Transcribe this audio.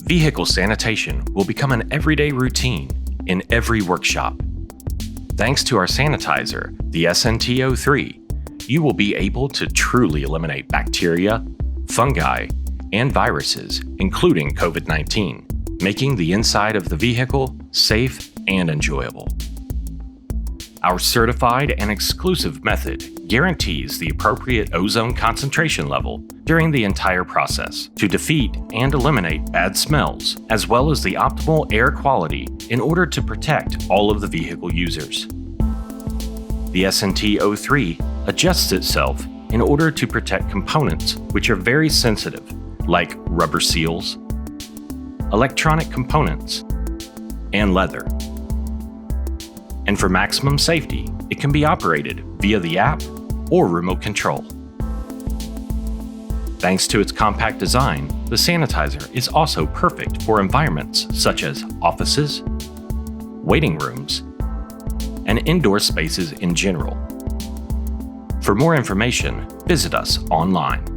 vehicle sanitation will become an everyday routine in every workshop. Thanks to our sanitizer, the SNT03, you will be able to truly eliminate bacteria, fungi, and viruses, including COVID-19, making the inside of the vehicle safe and enjoyable. Our certified and exclusive method guarantees the appropriate ozone concentration level during the entire process to defeat and eliminate bad smells, as well as the optimal air quality in order to protect all of the vehicle users. The SNT03 adjusts itself in order to protect components which are very sensitive, like rubber seals, electronic components, and leather. And for maximum safety, it can be operated via the app or remote control. Thanks to its compact design, the sanitizer is also perfect for environments such as offices, waiting rooms, and indoor spaces in general. For more information, visit us online.